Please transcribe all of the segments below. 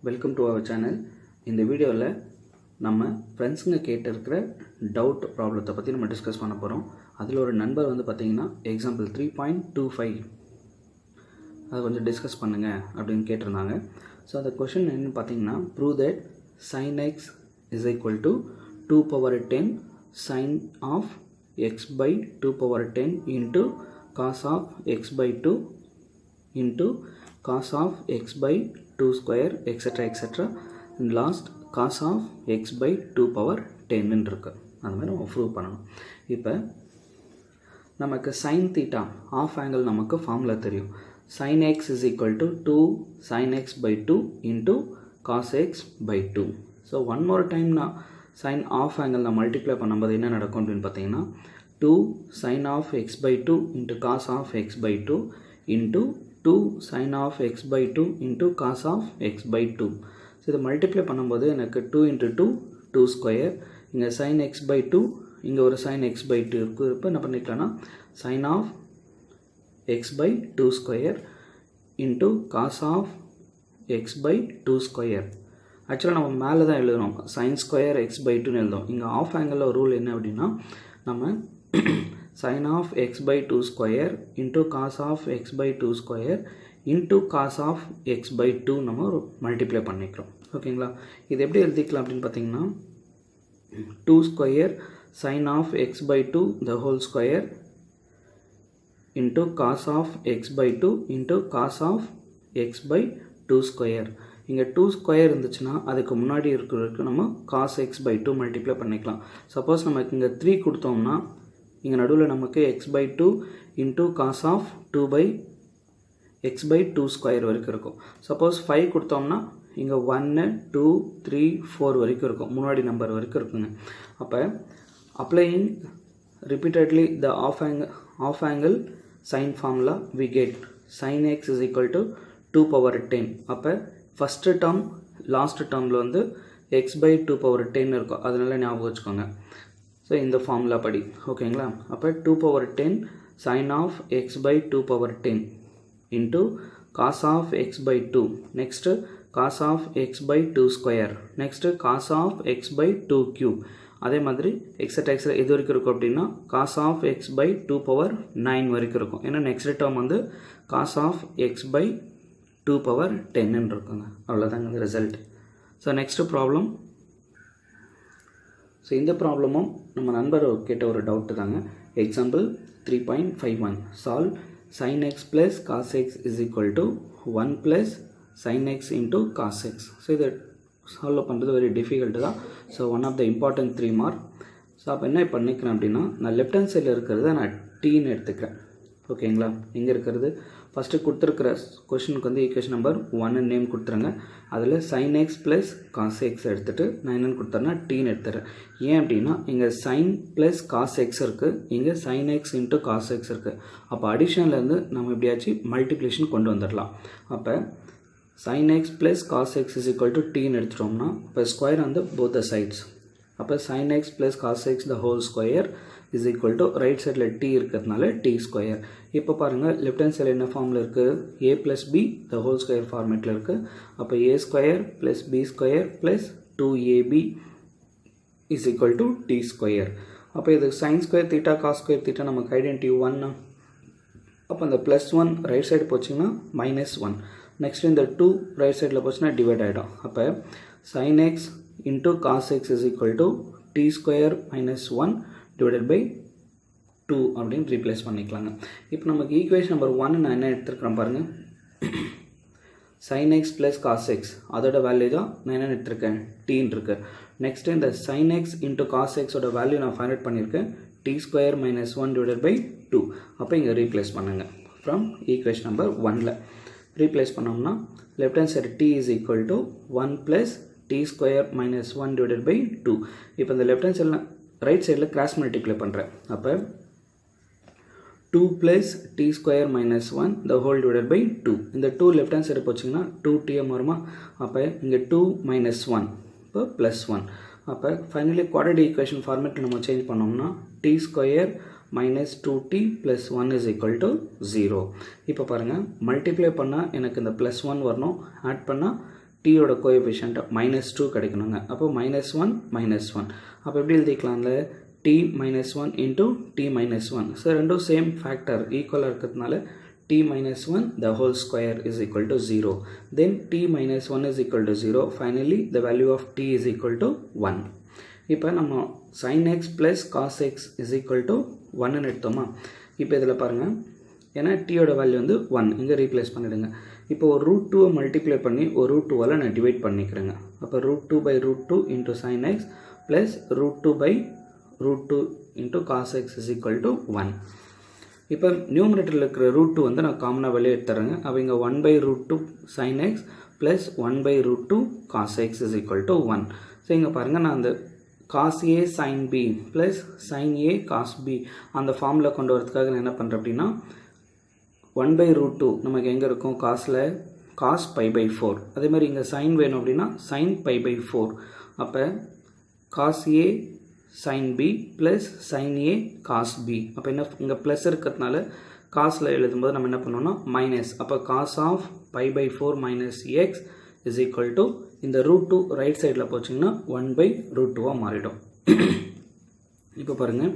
Welcome to our channel. இந்த வீடியோவில் நம்ம ஃப்ரெண்ட்ஸுங்க கேட்டிருக்கிற டவுட் ப்ராப்ளத்தை பற்றி நம்ம டிஸ்கஸ் பண்ண போகிறோம். அதில் ஒரு நண்பர் வந்து பார்த்திங்கன்னா எக்ஸாம்பிள் 3.25 அதை கொஞ்சம் டிஸ்கஸ் பண்ணுங்கள் அப்படின்னு கேட்டிருந்தாங்க. ஸோ அந்த கொஷின் என்னென்னு பார்த்தீங்கன்னா, prove that sin x is equal to 2 power 10 sin of x by 2 power 10 into cos of x by 2 into cos of x by 2 square etc etc and last cos of x by 2 power 10 இருக்கு. அந்த மாதிரி நம்ம prove பண்ணணும். இப்போ நமக்கு sin theta of angle நமக்கு formula தெரியும். sin x is equal to 2 sin x by 2 into cos x by 2. So one more time நான் sin ஆஃப் ஆங்கிள் நான் மல்டிப்ளை பண்ணும்போது என்ன நடக்கும் அப்படின்னு பார்த்தீங்கன்னா, 2 sin of x by 2 into cos of x by 2 into 2 sin of x by 2 into cos of x by 2. So இதை multiply பண்ணும்போது எனக்கு 2 into 2 2 ஸ்கொயர், இங்கே sin x by 2 இங்கே ஒரு sin x by 2 இருக்குது. இப்போ என்ன பண்ணிக்கலாம்னா sin of x by 2 square into cos of x by 2 square. ஆக்சுவலாக நம்ம மேலே தான் எழுதுகிறோம், sin ஸ்கொயர் x by 2ன்னு எழுதும். இங்கே ஆஃப் ஆங்கிளில் ரூல் என்ன அப்படின்னா, நம்ம sin of x by 2 square into cos of x by 2 square into cos of x by 2 நம்ம மல்டிப்ளை பண்ணிக்கிறோம். ஓகேங்களா? இது எப்படி எழுதிக்கலாம் அப்படின்னு பார்த்தீங்கன்னா, 2 square sin of x by 2 the whole square into cos of x by 2 into cos of x by 2 square. இங்கே 2 square இருந்துச்சுன்னா அதுக்கு முன்னாடி இருக்கிறதுக்கு நம்ம cos x by 2 மல்டிப்ளை பண்ணிக்கலாம். சப்போஸ் நமக்கு இங்கே 3 கொடுத்தோம்னா இங்கே நடுவில் நமக்கு x by 2 into cos of 2 by x by 2 square வரைக்கும் இருக்கும். சப்போஸ் 5 கொடுத்தோம்னா இங்கே 1 2 3 4 வரைக்கும் இருக்கும், முன்னாடி நம்பர் வரைக்கும் இருக்குங்க. அப்போ applying repeatedly the of angle sine formula we get sin x is equal to 2 power 10. அப்போ ஃபஸ்ட்டு டேர்ம் லாஸ்ட் டேர்மில் வந்து x by 2 power 10 இருக்கும், அதனால ஞாபகம் வச்சுக்கோங்க. ஸோ இந்த ஃபார்முலா படி ஓகேங்களா. அப்போ 2 power 10 sin of x by 2 power 10 into cos of x by 2, next cos of x by 2 square, next cos of x by 2 cube. அதே மாதிரி எக்ஸட்ரா இது வரைக்கும் இருக்கும் அப்படின்னா cos of x by 2 power 9 வரைக்கும் இருக்கும். ஏன்னா நெக்ஸ்ட் டேர்ம் வந்து cos of x by 2 power 10 இருக்குங்க. அவ்வளோதாங்க இந்த result. So next problem. So இந்த ப்ராப்ளமும் நம்ம நண்பர் கேட்ட ஒரு டவுட்டு தாங்க. Example 3.51 solve sin x plus cos x is equal to 1 plus sin x into cos x. So இதை சால்வ் பண்ணுறது வெரி டிஃபிகல்ட்டு தான். So one of the important 3 mark. So அப்போ என்ன பண்ணிக்கிறேன் அப்படின்னா, நான் லெஃப்ட் ஹேண்ட் சைடில் இருக்கிறத நான் டீன்னு எடுத்துக்கிறேன். ஓகேங்களா? இங்கே இருக்கிறது ஃபஸ்ட்டு கொடுத்துருக்கிற கொஷனுக்கு வந்து ஈக்குவேஷன் நம்பர் 1 நேம் கொடுத்துருங்க. அதில் sin x plus cos x எடுத்துகிட்டு நான் என்னென்னு கொடுத்தேன்னா டீன்னு எடுத்துகிறேன். ஏன் அப்படின்னா இங்கே sin ப்ளஸ் cos x இருக்குது, இங்கே sin x into cos x இருக்குது. அப்போ அடிஷன்லேருந்து நம்ம எப்படியாச்சும் மல்டிப்ளிகேஷன் கொண்டு வந்துடலாம். அப்போ sin x plus cos x is equal to டீன்னு எடுத்துட்டோம்னா இப்போ ஸ்கொயர் வந்து போத் த சைட்ஸ். அப்போ sin x plus cos x the whole square is equal to right சைடில் t இருக்கிறதுனால t ஸ்கொயர். இப்போ பாருங்கள் லெஃப்ட் ஹேண்ட் சைடில் என்ன ஃபார்மில் இருக்குது, a plus b the whole square ஃபார்மேட்டில் இருக்குது. அப்போ a square plus b square plus 2ab is equal to t square. அப்போ இது sin square theta cos square theta நமக்கு ஐடென்டிட்டி 1. அப்போ இந்த ப்ளஸ் 1 ரைட் சைடு போச்சிங்கன்னா -1. நெக்ஸ்ட் இந்த 2 ரைட் சைடில் போச்சுன்னா டிவைட் ஆகிடும். அப்போ sin x into cos x is equal to t square -1 divided by 2 அப்படின்னு ரீப்ளேஸ் பண்ணிக்கலாங்க. இப்போ நமக்கு ஈக்குவேஷன் நம்பர் 1 நான் என்ன எடுத்துருக்கிறேன் பாருங்கள், sin x plus cos x அதோட வேல்யூ தான் நான் என்ன எடுத்துருக்கேன் டீன்னு இருக்கு. நெக்ஸ்ட் இந்த sin x into cos x ஓட வேல்யூ நான் ஃபைண்ட் அவுட் பண்ணியிருக்கேன் t ஸ்கொயர் -1 divided by 2. அப்போ இங்கே ரீப்ளேஸ் பண்ணுங்கள். ஃப்ரம் ஈக்குவேஷன் நம்பர் 1ல் ரீப்ளேஸ் பண்ணோம்னா left hand side t is equal to 1 plus t square -1 divided by 2. இப்போ இந்த லெஃப்ட் ஹேண்ட் சைடில் ரைட் சைடில் கிராஸ் மல்டிப்ளை பண்ணுறேன். அப்போ 2 plus T square -1 the whole divided by 2. இந்த 2 லெஃப்ட் ஹேண்ட் சைடு போச்சிங்கன்னா 2tm வருமா. அப்போ இங்கே 2 -1 இப்போ +1. அப்போ ஃபைனலி குவாட்ரேட்டிக் ஈக்குவேஷன் ஃபார்மேட்டில் நம்ம சேஞ்ச் பண்ணோம்னா t square -2t + 1 is equal to 0. இப்போ பாருங்கள் மல்டிப்ளை பண்ணால் எனக்கு இந்த +1 வரணும், ஆட் பண்ணால் டீயோட கோஎஃபிஷியன்ட் -2 கிடைக்கணுங்க. அப்போ -1 -1 அப்போ எப்படி எழுதிக்கலாம்ல t -1 into t -1. ஸோ ரெண்டும் சேம் ஃபேக்டர் ஈக்குவலாக இருக்கிறதுனால t -1 the whole square is equal to 0. Then t -1 is equal to 0. Finally the value of t is equal to 1. இப்போ நம்ம sin x plus cos x is equal to 1 எடுத்தோமா. இப்போ இதில் பாருங்கள் ஏன்னா டீயோட value வந்து 1 இங்கே ரீப்ளேஸ் பண்ணிவிடுங்க. இப்போ ஒரு √2 மல்டிப்ளை பண்ணி ஒரு √2 நான் டிவைட் பண்ணிக்கிறேங்க. அப்போ √2/√2 into sin x plus √2/√2 into cos x is equal to 1. இப்போ நியூமரேட்டரில் இருக்கிற √2 வந்து நான் காமனாக வெளியே எடுத்துறேங்க. அப்போ இங்கே 1/√2 sin x plus 1/√2 cos x is equal to 1. So இங்கே பாருங்கள் நான் அந்த cos a sin b plus sin a cos b அந்த ஃபார்மில் கொண்டு வரதுக்காக நான் என்ன பண்ணுறேன் அப்படின்னா 1/√2 நமக்கு எங்கே இருக்கும் காசில் cos π/4. அதே மாதிரி இங்கே sin வேணும் அப்படின்னா sin π/4. அப்போ cos a sin b plus sin a cos b. அப்போ என்ன இங்கே ப்ளஸ் இருக்கிறதுனால காசில் எழுதும்போது நம்ம என்ன பண்ணோம்னா மைனஸ். அப்போ cos of π/4 minus x is equal to இந்த √2 ரைட் சைடில் போச்சிங்கன்னா 1/√2 மாறிடும். இப்போ பாருங்கள்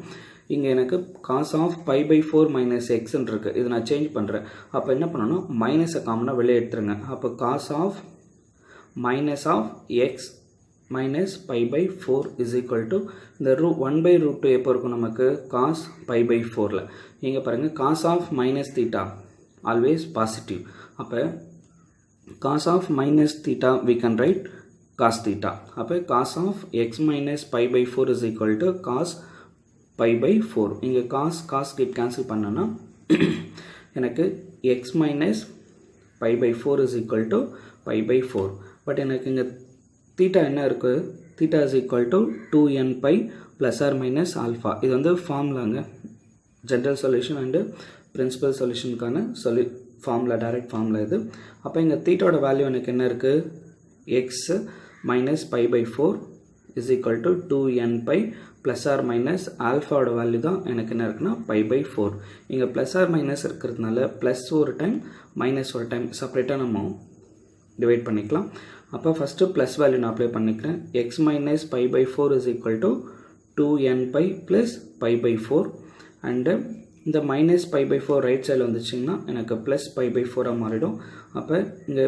இங்கே எனக்கு cos of π/4 minus xன்னு இருக்குது. இது நான் சேஞ்ச் பண்ணுறேன். அப்போ என்ன பண்ணணும் மைனஸை காமனாக வெளியே எடுத்துருங்க. அப்போ cos of x minus π/4 is equal to இந்த 1/√2 எப்போ இருக்கும் நமக்கு cos π/4ல். இங்கே பாருங்கள் cos of minus theta always positive. அப்போ cos of minus theta we can write cos theta. அப்போ cos of x minus π/4 is equal to cos π/4. இங்கே cos get cancel பண்ணனா எனக்கு x minus π/4 is equal to π/4. But எனக்கு இங்கே theta என்ன இருக்குது theta is equal to 2n pi plus or minus alpha. இது வந்து ஃபார்முலாங்க ஜென்ரல் சொல்யூஷன் அண்டு பிரின்சிபல் சொல்யூஷனுக்கான ஃபார்முலா டைரக்ட் ஃபார்முலா இது. அப்போ இங்கே தீட்டோட வேல்யூ எனக்கு என்ன இருக்குது x minus π/4 is equal to 2n pi plus or minus ஆல்ஃபாவோட வேல்யூ தான் எனக்கு என்ன இருக்குன்னா π/4. இங்கே ப்ளஸ் ஆர் மைனஸ் இருக்கிறதுனால ப்ளஸ் ஒரு டைம் மைனஸ் ஒரு டைம் செப்பரேட்டாக நம்ம டிவைட் பண்ணிக்கலாம். அப்போ ஃபஸ்ட்டு ப்ளஸ் வேல்யூ நான் அப்ளை பண்ணிக்கிறேன். x minus π/4 is equal to 2n pi plus π/4 and இந்த மைனஸ் π/4 ரைட் சைடில் வந்துச்சிங்கன்னா எனக்கு ப்ளஸ் π/4 மாறிடும். அப்போ இங்கே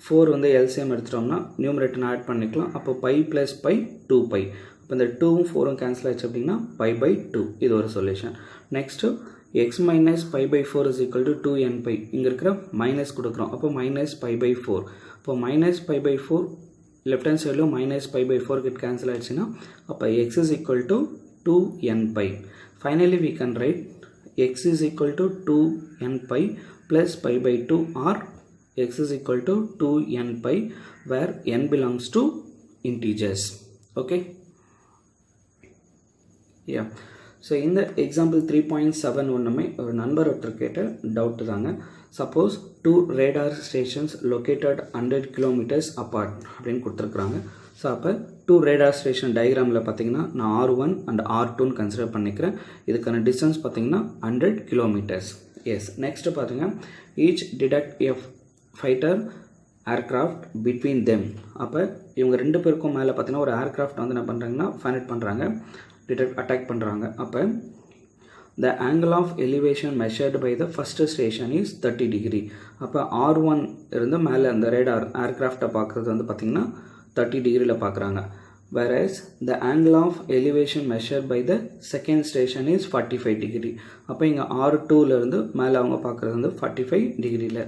4 வந்து எல்சிஎம் எடுத்துட்டோம்னா நியூமரேட்டர் ஆட் பண்ணிக்கலாம். அப்போ π + π 2π. இப்போ இந்த 2ம் 4ம் கேன்சல் ஆச்சு அப்படின்னா π/2. இது ஒரு solution. Next x minus π/4 is equal to 2n pi. இங்கே இருக்கிற மைனஸ் கொடுக்குறோம். அப்போ மைனஸ் π/4. இப்போ மைனஸ் π/4 லெஃப்ட் ஹேண்ட் சைடில் மைனஸ் π/4 கிட்ட கேன்சல் ஆகிடுச்சுன்னா அப்போ x is equal to 2n pi. Finally we can write x is equal to 2n pi plus π/2 or x is equal to 2n pi where n belongs to integers. Okay. Yeah. So இந்த example 3.7 ஒன்றுமே ஒரு நண்பர் ஒருத்தர் கேட்ட doubt தாங்க. Suppose 2 radar stations located 100 kilometers apart அப்படின்னு கொடுத்துருக்குறாங்க. So அப்போ 2 ரேடார் ஸ்டேஷன் டயக்ராமில் பார்த்தீங்கன்னா நான் R1 அண்ட் R2ன்னு கன்சிடர் பண்ணிக்கிறேன். இதுக்கான டிஸ்டன்ஸ் பார்த்தீங்கன்னா 100 kilometers. எஸ். நெக்ஸ்ட்டு பாருங்கள் each detect F fighter aircraft between them. அப்போ இவங்க ரெண்டு பேருக்கும் மேலே பார்த்தீங்கன்னா ஒரு ஏர்க்ராஃப்ட் வந்து என்ன பண்ணுறாங்கன்னா ஃபைண்ட் பண்ணுறாங்க, அட்டாக் பண்ணுறாங்க. அப்போ the angle of elevation measured by the first station is 30 degree. அப்போ R1 இருந்து மேலே அந்த ரேடார் ஏர்க்ராஃப்டை பார்க்குறது வந்து பார்த்திங்கன்னா 30 டிகிரியில் பார்க்குறாங்க. whereas the angle of elevation measured by the second station is 45 degree. அப்போ இங்கே R2லேருந்து மேலே அவங்க பார்க்குறது வந்து 45 டிகிரியில்.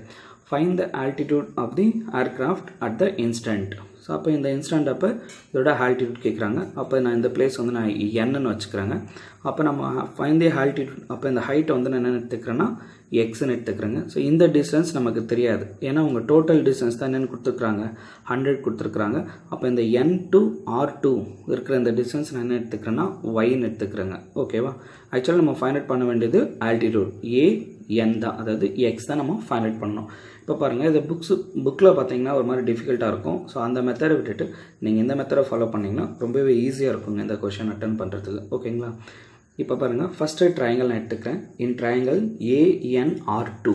find the altitude of the aircraft at the instant. So அப்போ இந்த இன்ஸ்டன்ட் அப்போ இதோட ஆல்டிடியூட் கேட்குறாங்க. அப்போ நான் இந்த பிளேஸ் வந்து நான் என்னன்னு வச்சுக்கிறேங்க. அப்போ நம்ம ஃபைண்ட் தி ஆல்டிடியூட். அப்போ இந்த ஹைட்டை வந்து நான் என்ன எடுத்துக்கிறேன்னா எக்ஸ்ன்னு எடுத்துக்கிறேங்க. ஸோ இந்த டிஸ்டன்ஸ் நமக்கு தெரியாது, ஏன்னா உங்கள் டோட்டல் டிஸ்டன்ஸ் தான் என்னென்னு கொடுத்துருக்குறாங்க 100 கொடுத்துருக்குறாங்க. அப்போ இந்த n to R2 இருக்கிற இந்த டிஸ்டன்ஸ் நான் என்ன எடுத்துக்கிறேன்னா ஒய்ன்னு எடுத்துக்கிறேங்க. ஓகேவா. ஆக்சுவலாக நம்ம ஃபைண்ட் அவுட் பண்ண வேண்டியது ஆல்டிடியூட் n தான், அதாவது எக்ஸ் தான் நம்ம ஃபைண்ட் அவுட் பண்ணணும். இப்போ பாருங்கள் இது புக்கில் பார்த்தீங்கன்னா ஒரு மாதிரி டிஃபிகல்ட்டாக இருக்கும். ஸோ அந்த மெத்தடை விட்டுட்டு நீங்கள் இந்த மெத்தடை ஃபாலோ பண்ணிங்கன்னா ரொம்பவே ஈஸியாக இருக்குங்க இந்த கொஷின் அட்டன் பண்ணுறதுக்கு. ஓகேங்களா. இப்போ பாருங்கள் ஃபஸ்ட்டு ட்ரையாங்கிள் நான் எடுத்துக்கிறேன். இன் ட்ரையாங்கிள் ANR2.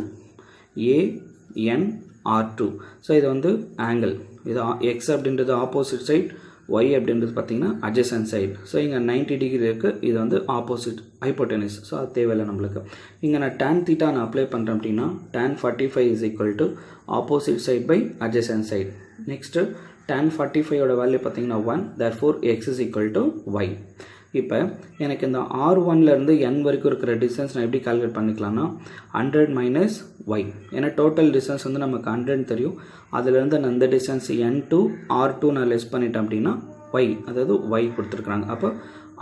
ஸோ இது வந்து ஆங்கிள். இது x அப்படின்றது ஆப்போசிட் சைட், y அப்படின்றது பார்த்தீங்கன்னா adjacent சைட். ஸோ இங்கே 90 டிகிரி இருக்குது, இது வந்து ஆப்போசிட் ஹைப்போட்டெனிஸ். ஸோ அது தேவையில்லை நம்மளுக்கு. இங்கே நான் tan theta நான் அப்ளை பண்ணுறேன் அப்படின்னா tan 45 is equal to opposite side by adjacent side. Next tan 45 value பார்த்தீங்கன்னா 1, therefore x is equal to y. இப்போ எனக்கு இந்த R1லேருந்து n வரைக்கும் இருக்கிற டிஸ்டன்ஸ் நான் எப்படி கால்குலேட் பண்ணிக்கலாம்னா 100 மைனஸ் ஒய். ஏன்னா டோட்டல் டிஸ்டன்ஸ் வந்து நமக்கு 100 தெரியும். அதிலேருந்து நான் இந்த டிஸ்டன்ஸ் n to R2 நான் லெஸ் பண்ணிட்டேன் அப்படின்னா y, அதாவது y கொடுத்துருக்குறாங்க. அப்போ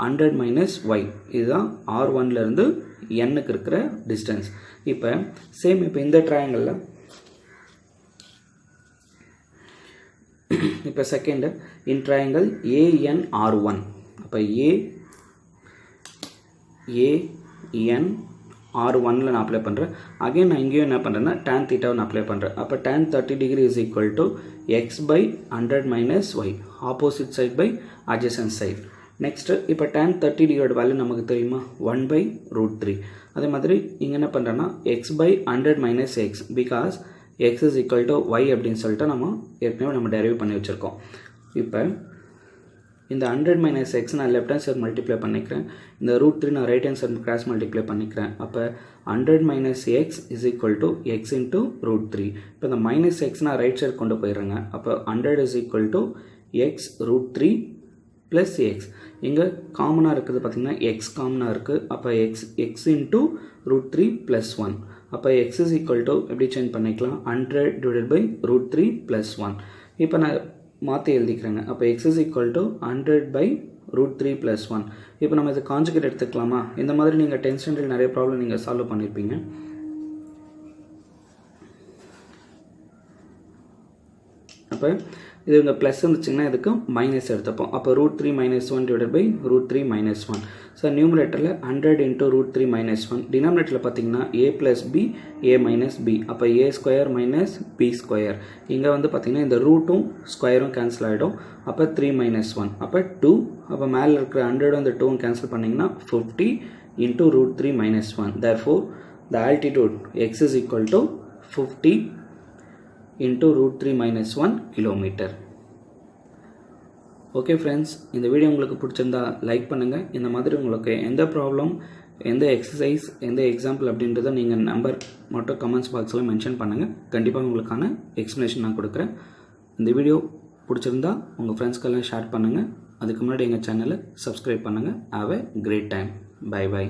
100 மைனஸ் ஒய் இதுதான் R1லேருந்து nக்கு இருக்கிற டிஸ்டன்ஸ். இப்போ சேம் இப்போ இந்த ட்ரையாங்கிளில் இப்போ செகண்ட் இன் ட்ரையாங்கிள் ANR1. அப்போ ANR1ல நான் அப்ளை பண்ணுறேன். அகைன் நான் இங்கேயும் என்ன பண்ணுறேன்னா tan theta நான் அப்ளை பண்ணுறேன். அப்போ tan 30 degree is equal to x by 100 minus Y, opposite side by adjacent side. Next இப்போ tan 30 டிகிரியோட வேல்யூ நமக்கு தெரியுமா 1 பை √3. அதே மாதிரி இங்கே என்ன பண்ணுறேன்னா x by 100 minus X, because x is equal to Y அப்படின்னு சொல்லிட்டு நம்ம ஏற்கனவே நம்ம டெரைவ் பண்ணி வச்சுருக்கோம். இப்போ இந்த 100 மைனஸ் எக்ஸ் நான் லெஃப்ட் ஹேண்ட் சைட் மல்டிப்ளை பண்ணிக்கிறேன், இந்த √3 நான் right hand side cross multiply பண்ணிக்கிறேன். அப்போ 100 minus X is equal to X into √3. இப்போ இந்த மைனஸ் எக்ஸ் நான் ரைட் சைட் கொண்டு போயிடுறேங்க. அப்போ 100 is equal to X √3 plus X. இங்கே காமனாக இருக்குது பார்த்திங்கன்னா எக்ஸ் காமனாக இருக்குது. அப்போ எக்ஸ் இன்ட்டு √3 ப்ளஸ் 1. அப்போ எக்ஸ் இஸ் ஈக்குவல் டு எப்படி சேஞ்ச் பண்ணிக்கலாம் 100 டிவைடட் பை √3 ப்ளஸ் 1. இப்போ நான் மாற்றி எழுதிக்கிறேங்க. அப்போ x is equal to 100 by √3 plus 1. இப்போ நம்ம இது கான்ஜுகேட் எடுத்துக்கலாமா? இந்த மாதிரி நீங்கள் 10th ஸ்டாண்டர்ட் நிறைய ப்ராப்ளம் நீங்கள் சால்வ் பண்ணியிருப்பீங்க. அப்போ இது இங்கே ப்ளஸ் இருந்துச்சுங்கன்னா இதுக்கு மைனஸ் எடுத்துப்போம். அப்போ √3 minus 1 divided by √3 minus 1. So நியூமரேட்டரில் 100 into √3 minus 1. டினாமினேட்டரில் பார்த்தீங்கன்னா a plus b, a minus b. அப்போ a square minus b square. இங்கே வந்து பார்த்தீங்கன்னா இந்த ரூட்டும் ஸ்கொயரும் கேன்சல் ஆகிடும். அப்போ 3 minus 1. அப்போ 2. அப்போ மேலே இருக்கிற 100 அந்த 2 கேன்சல் பண்ணிங்கன்னா 50 into √3 minus 1. Therefore, the altitude x is equal to 50 into √3 minus 1 kilometer. Okay friends, இந்த வீடியோ உங்களுக்கு பிடிச்சிருந்தா லைக் பண்ணுங்கள். இந்த மாதிரி உங்களுக்கு எந்த ப்ராப்ளம், எந்த எக்ஸசைஸ், எந்த எக்ஸாம்பிள் அப்படின்றத நீங்கள் நம்பர் மட்டும் கமெண்ட்ஸ் பாக்ஸில் மென்ஷன் பண்ணுங்கள். கண்டிப்பாக உங்களுக்கான எக்ஸ்ப்ளனேஷன் நான் கொடுக்குறேன். இந்த வீடியோ பிடிச்சிருந்தா உங்கள் ஃப்ரெண்ட்ஸ்க்கெல்லாம் ஷேர் பண்ணுங்கள். அதுக்கு முன்னாடி எங்கள் சேனலை சப்ஸ்கிரைப் பண்ணுங்கள். Have a great time. Bye by.